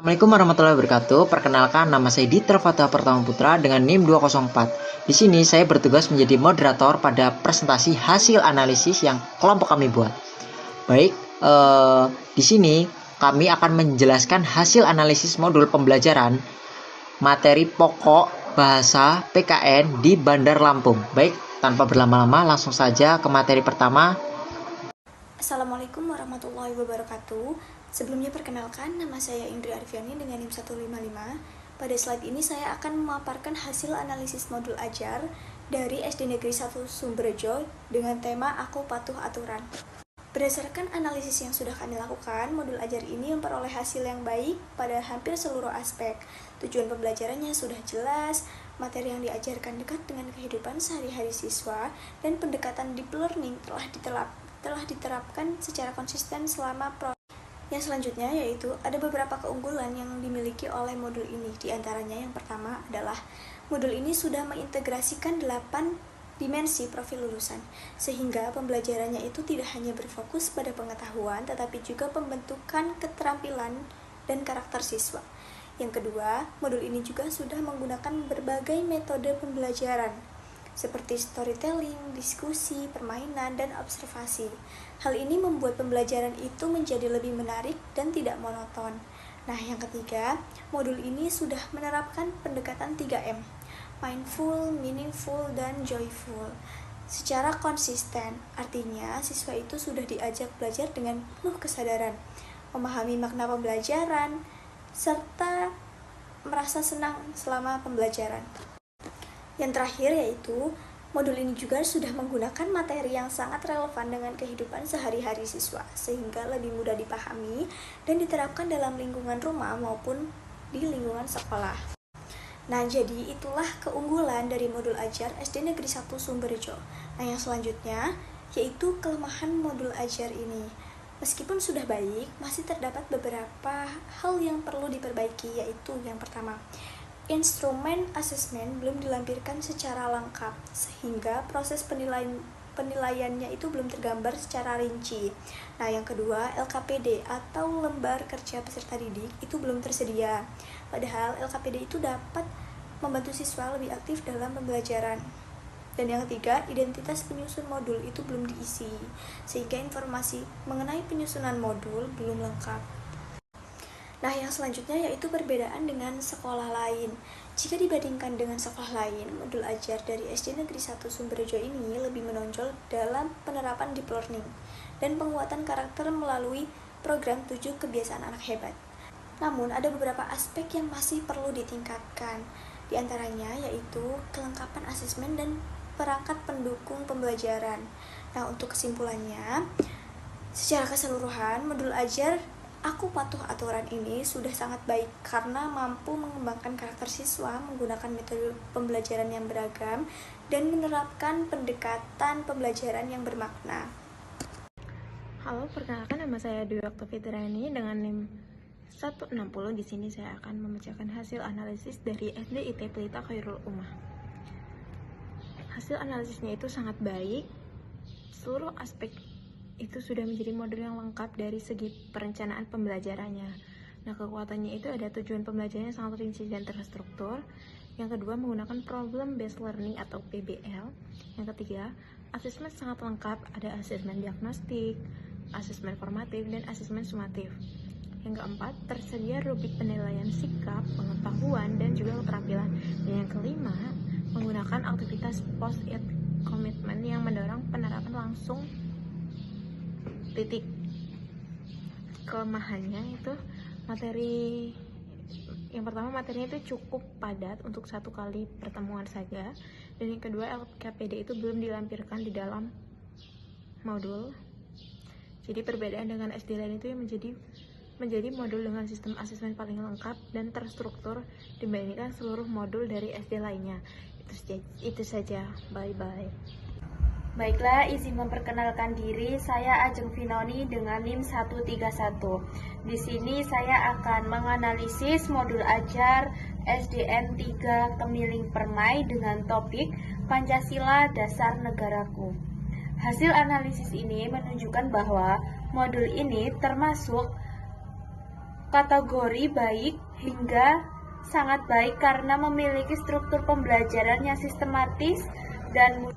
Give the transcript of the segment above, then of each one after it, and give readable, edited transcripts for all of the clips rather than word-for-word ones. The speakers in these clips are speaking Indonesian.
Assalamualaikum warahmatullahi wabarakatuh. Perkenalkan, nama saya Ditra Fatah Pertama Putra dengan NIM 204. Di sini saya bertugas menjadi moderator pada presentasi hasil analisis yang kelompok kami buat. Baik, di sini kami akan menjelaskan hasil analisis modul pembelajaran materi pokok bahasa PKN di Bandar Lampung. Baik, tanpa berlama-lama langsung saja ke materi pertama. Assalamualaikum warahmatullahi wabarakatuh. Sebelumnya perkenalkan, nama saya Indri Arfiani dengan NIM 155. Pada slide ini saya akan memaparkan hasil analisis modul ajar dari SD Negeri 1 Sumberjo dengan tema Aku Patuh Aturan. Berdasarkan analisis yang sudah kami lakukan, modul ajar ini memperoleh hasil yang baik pada hampir seluruh aspek. Tujuan pembelajarannya sudah jelas, materi yang diajarkan dekat dengan kehidupan sehari-hari siswa, dan pendekatan deep learning telah diterapkan secara konsisten selama proses. Yang selanjutnya yaitu ada beberapa keunggulan yang dimiliki oleh modul ini. Di antaranya yang pertama adalah modul ini sudah mengintegrasikan 8 dimensi profil lulusan, sehingga pembelajarannya itu tidak hanya berfokus pada pengetahuan, tetapi juga pembentukan keterampilan dan karakter siswa. Yang kedua, modul ini juga sudah menggunakan berbagai metode pembelajaran, seperti storytelling, diskusi, permainan, dan observasi. Hal ini membuat pembelajaran itu menjadi lebih menarik dan tidak monoton. Nah, yang ketiga, modul ini sudah menerapkan pendekatan 3M, mindful, meaningful, dan joyful, secara konsisten. Artinya, siswa itu sudah diajak belajar dengan penuh kesadaran, memahami makna pembelajaran, serta merasa senang selama pembelajaran. Yang terakhir yaitu, modul ini juga sudah menggunakan materi yang sangat relevan dengan kehidupan sehari-hari siswa, sehingga lebih mudah dipahami dan diterapkan dalam lingkungan rumah maupun di lingkungan sekolah. Nah, jadi itulah keunggulan dari modul ajar SD Negeri 1 Sumberjo. Nah, yang selanjutnya yaitu kelemahan modul ajar ini. Meskipun sudah baik, masih terdapat beberapa hal yang perlu diperbaiki, yaitu yang pertama, instrumen asesmen belum dilampirkan secara lengkap, sehingga proses penilaiannya itu belum tergambar secara rinci. Nah, yang kedua, LKPD atau lembar kerja peserta didik itu belum tersedia. Padahal LKPD itu dapat membantu siswa lebih aktif dalam pembelajaran. Dan yang ketiga, identitas penyusun modul itu belum diisi, sehingga informasi mengenai penyusunan modul belum lengkap. Nah, yang selanjutnya yaitu perbedaan dengan sekolah lain. Jika dibandingkan dengan sekolah lain, modul ajar dari SD Negeri 1 Sumberjo ini lebih menonjol dalam penerapan deep learning dan penguatan karakter melalui program 7 kebiasaan anak hebat. Namun, ada beberapa aspek yang masih perlu ditingkatkan. Di antaranya yaitu kelengkapan asesmen dan perangkat pendukung pembelajaran. Nah, untuk kesimpulannya, secara keseluruhan, modul ajar Aku Patuh Aturan ini sudah sangat baik karena mampu mengembangkan karakter siswa menggunakan metode pembelajaran yang beragam dan menerapkan pendekatan pembelajaran yang bermakna. Halo, perkenalkan nama saya Dwi Oktavitrani dengan NIM 160. Di sini saya akan membacakan hasil analisis dari SDIT Pelita Khairul Ummah. Hasil analisisnya itu sangat baik. Seluruh aspek itu sudah menjadi modul yang lengkap dari segi perencanaan pembelajarannya. Nah, kekuatannya itu ada tujuan pembelajarannya sangat rinci dan terstruktur. Yang kedua, menggunakan problem based learning atau PBL. Yang ketiga, asesmen sangat lengkap, ada asesmen diagnostik, asesmen formatif, dan asesmen sumatif. Yang keempat, tersedia rubrik penilaian sikap, pengetahuan, dan juga keterampilan. Dan yang kelima, menggunakan aktivitas post-it commitment yang mendorong penerapan langsung titik. Kelemahannya itu materi yang pertama, materinya itu cukup padat untuk satu kali pertemuan saja, dan yang kedua, LKPD itu belum dilampirkan di dalam modul. Jadi perbedaan dengan SD lain itu yang menjadi modul dengan sistem asesmen paling lengkap dan terstruktur dibandingkan seluruh modul dari SD lainnya. Itu saja. Bye bye. Baiklah, izin memperkenalkan diri, saya Ajeng Vinoni dengan NIM 131. Di sini saya akan menganalisis modul ajar SDN 3 Kemiling Permai dengan topik Pancasila Dasar Negaraku. Hasil analisis ini menunjukkan bahwa modul ini termasuk kategori baik hingga sangat baik karena memiliki struktur pembelajaran yang sistematis dan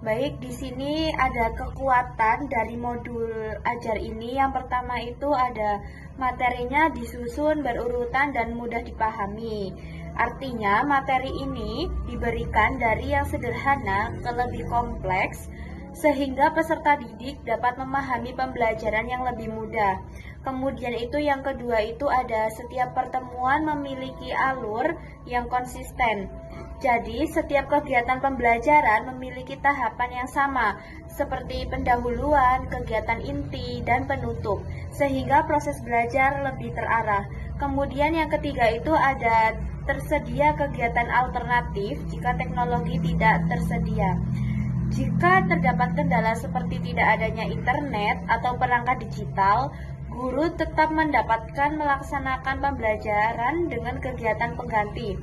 baik. Di sini ada kekuatan dari modul ajar ini. Yang pertama itu ada materinya disusun berurutan dan mudah dipahami. Artinya materi ini diberikan dari yang sederhana ke lebih kompleks sehingga peserta didik dapat memahami pembelajaran yang lebih mudah. Kemudian itu yang kedua itu ada setiap pertemuan memiliki alur yang konsisten. Jadi setiap kegiatan pembelajaran memiliki tahapan yang sama seperti pendahuluan, kegiatan inti, dan penutup sehingga proses belajar lebih terarah. Kemudian yang ketiga itu ada tersedia kegiatan alternatif jika teknologi tidak tersedia. Jika terdapat kendala seperti tidak adanya internet atau perangkat digital, guru tetap mendapatkan melaksanakan pembelajaran dengan kegiatan pengganti.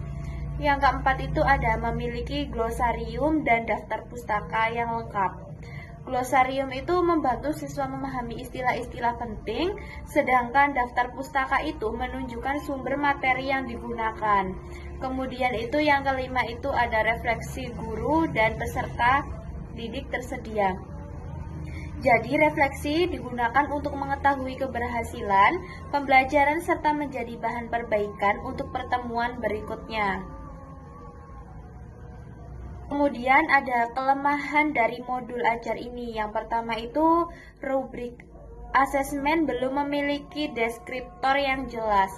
Yang keempat itu ada memiliki glosarium dan daftar pustaka yang lengkap. Glosarium itu membantu siswa memahami istilah-istilah penting, sedangkan daftar pustaka itu menunjukkan sumber materi yang digunakan. Kemudian itu yang kelima itu ada refleksi guru dan peserta didik tersedia. Jadi refleksi digunakan untuk mengetahui keberhasilan pembelajaran serta menjadi bahan perbaikan untuk pertemuan berikutnya. Kemudian ada kelemahan dari modul ajar ini. Yang pertama itu rubrik asesmen belum memiliki deskriptor yang jelas.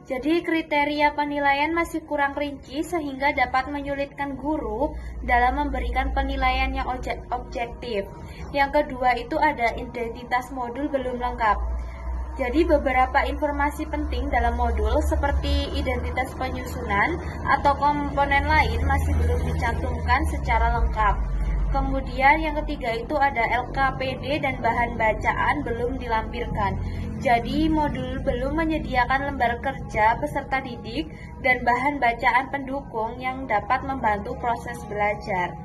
Jadi kriteria penilaian masih kurang rinci sehingga dapat menyulitkan guru dalam memberikan penilaian yang objektif. Yang kedua itu ada identitas modul belum lengkap. Jadi beberapa informasi penting dalam modul seperti identitas penyusunan atau komponen lain masih belum dicantumkan secara lengkap. Kemudian yang ketiga itu ada LKPD dan bahan bacaan belum dilampirkan. Jadi modul belum menyediakan lembar kerja peserta didik dan bahan bacaan pendukung yang dapat membantu proses belajar.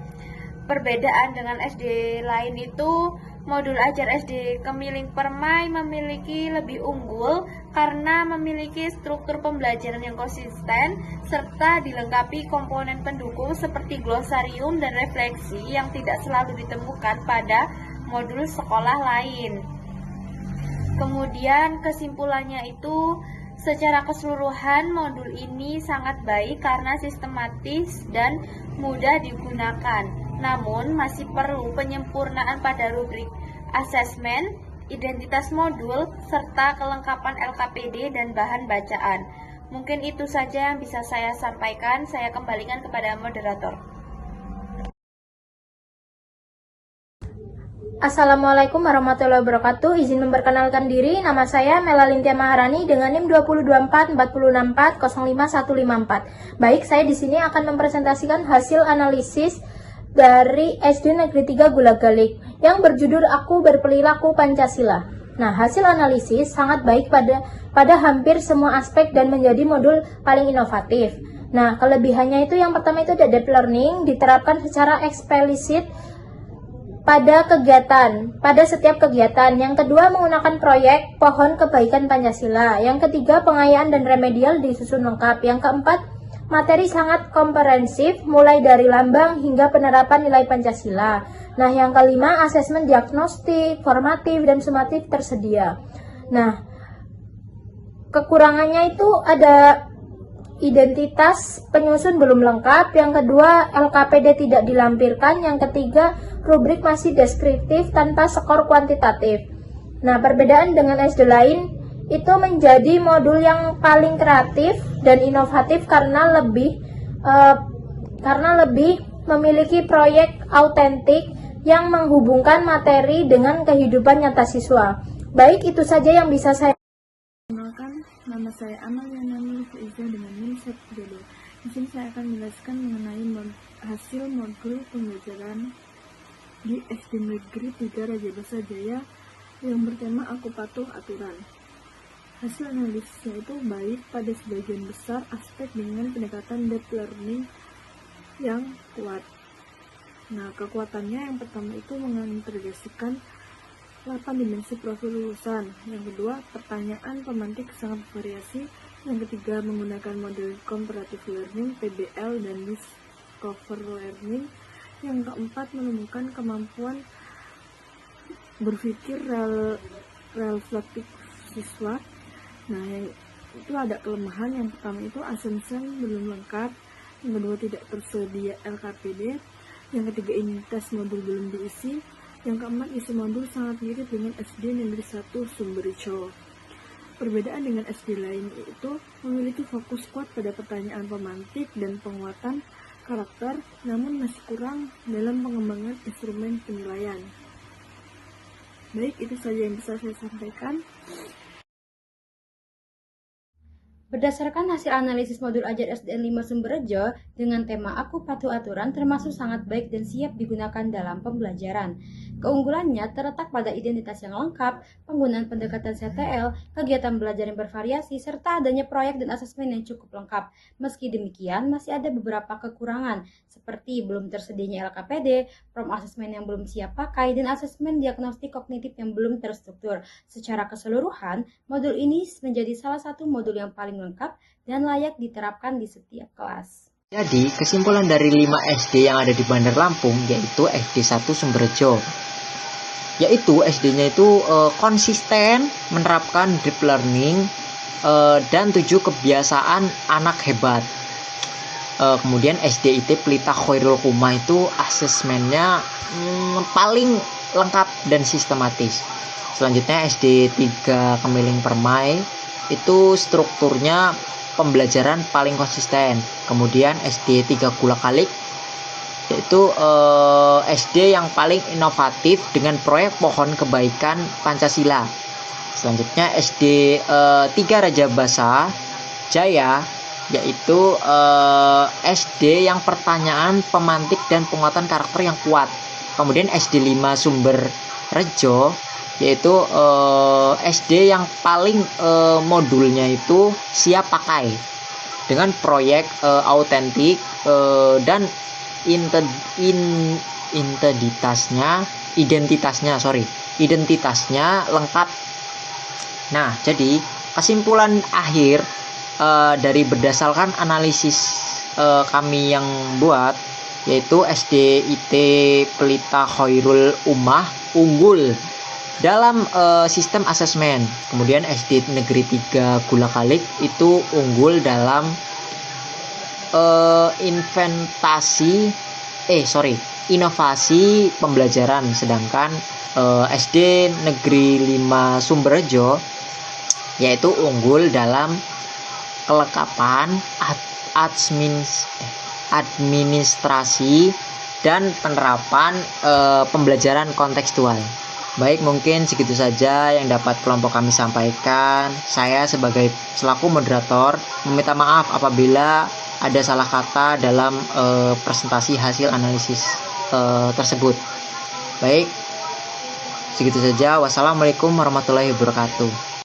Perbedaan dengan SD lain itu modul ajar SD Kemiling Permai memiliki lebih unggul karena memiliki struktur pembelajaran yang konsisten serta dilengkapi komponen pendukung seperti glosarium dan refleksi yang tidak selalu ditemukan pada modul sekolah lain. Kemudian kesimpulannya itu secara keseluruhan modul ini sangat baik karena sistematis dan mudah digunakan. Namun masih perlu penyempurnaan pada rubrik asesmen, identitas modul, serta kelengkapan LKPD dan bahan bacaan. Mungkin itu saja yang bisa saya sampaikan. Saya kembalikan kepada moderator. Assalamualaikum warahmatullahi wabarakatuh. Izin memperkenalkan diri, nama saya Melalintia Maharani dengan NIM 22446405154. Baik, saya di sini akan mempresentasikan hasil analisis dari SD Negeri 3 Gulagalik yang berjudul Aku Berperilaku Pancasila. Nah, hasil analisis sangat baik pada hampir semua aspek dan menjadi modul paling inovatif. Nah, kelebihannya itu yang pertama itu ada deep learning, diterapkan secara eksplisit pada setiap kegiatan. Yang kedua, menggunakan proyek Pohon Kebaikan Pancasila. Yang ketiga, pengayaan dan remedial disusun lengkap. Yang keempat, materi sangat komprehensif, mulai dari lambang hingga penerapan nilai Pancasila. Nah, yang kelima, asesmen diagnostik, formatif, dan sumatif tersedia. Nah, kekurangannya itu ada identitas penyusun belum lengkap, yang kedua LKPD tidak dilampirkan, yang ketiga rubrik masih deskriptif tanpa skor kuantitatif. Nah, perbedaan dengan SD lain itu menjadi modul yang paling kreatif dan inovatif karena lebih memiliki proyek autentik yang menghubungkan materi dengan kehidupan nyata siswa. Baik, itu saja yang bisa saya. Perkenalkan, nama saya Amalia Nani Faiza dengan NIM 132. Di sini saya akan menjelaskan mengenai hasil modul pembelajaran di SD Negeri 3 Raja Basa Jaya yang bertema Aku Patuh Aturan. Hasil analisisnya itu baik pada sebagian besar aspek dengan pendekatan deep learning yang kuat. Nah, kekuatannya yang pertama itu mengintegrasikan 8 dimensi profil lulusan. Yang kedua, pertanyaan pemantik sangat bervariasi. Yang ketiga, menggunakan model comparative learning, PBL, dan discover learning. Yang keempat, menemukan kemampuan berpikir reflektif siswa. Nah, yang itu ada kelemahan. Yang pertama itu assumption belum lengkap. Yang kedua, tidak tersedia LKPD. Yang ketiga, identitas modul belum diisi. Yang keempat, isi modul sangat mirip dengan SD Negeri 1 Sumberjo. Perbedaan dengan SD lain itu memiliki fokus kuat pada pertanyaan pemantik dan penguatan karakter, namun masih kurang dalam pengembangan instrumen penilaian. Baik, itu saja yang bisa saya sampaikan. Berdasarkan hasil analisis modul ajar SDN 5 Sumberjo dengan tema Aku Patuh Aturan termasuk sangat baik dan siap digunakan dalam pembelajaran. Keunggulannya terletak pada identitas yang lengkap, penggunaan pendekatan CTL, kegiatan belajar yang bervariasi, serta adanya proyek dan asesmen yang cukup lengkap. Meski demikian, masih ada beberapa kekurangan, seperti belum tersedianya LKPD, form asesmen yang belum siap pakai, dan asesmen diagnostik kognitif yang belum terstruktur. Secara keseluruhan, modul ini menjadi salah satu modul yang paling lengkap dan layak diterapkan di setiap kelas. Jadi, kesimpulan dari 5 SD yang ada di Bandar Lampung yaitu SD 1 Sumberjo. Yaitu SD-nya itu konsisten menerapkan deep learning dan 7 kebiasaan anak hebat. Kemudian SD IT Pelita Khairul Umah itu asesmennya paling lengkap dan sistematis. Selanjutnya SD 3 Kemiling Permai itu strukturnya pembelajaran paling konsisten. Kemudian SD 3 Gulakalik yaitu SD yang paling inovatif dengan proyek pohon kebaikan Pancasila. Selanjutnya SD 3 Raja Basa Jaya yaitu SD yang pertanyaan pemantik dan penguatan karakter yang kuat. Kemudian SD 5 Sumberjo yaitu SD yang paling modulnya itu siap pakai dengan proyek autentik dan identitasnya lengkap. Nah, jadi kesimpulan akhir dari berdasarkan analisis kami yang buat yaitu SD IT Pelita Khairul Umah unggul dalam sistem asesmen. Kemudian SD Negeri 3 Gulakalik itu unggul dalam inovasi pembelajaran, sedangkan SD Negeri 5 Sumberjo yaitu unggul dalam kelengkapan administrasi dan penerapan pembelajaran kontekstual. Baik, mungkin segitu saja yang dapat kelompok kami sampaikan. Saya sebagai selaku moderator meminta maaf apabila ada salah kata dalam presentasi hasil analisis tersebut. Baik, segitu saja. Wassalamualaikum warahmatullahi wabarakatuh.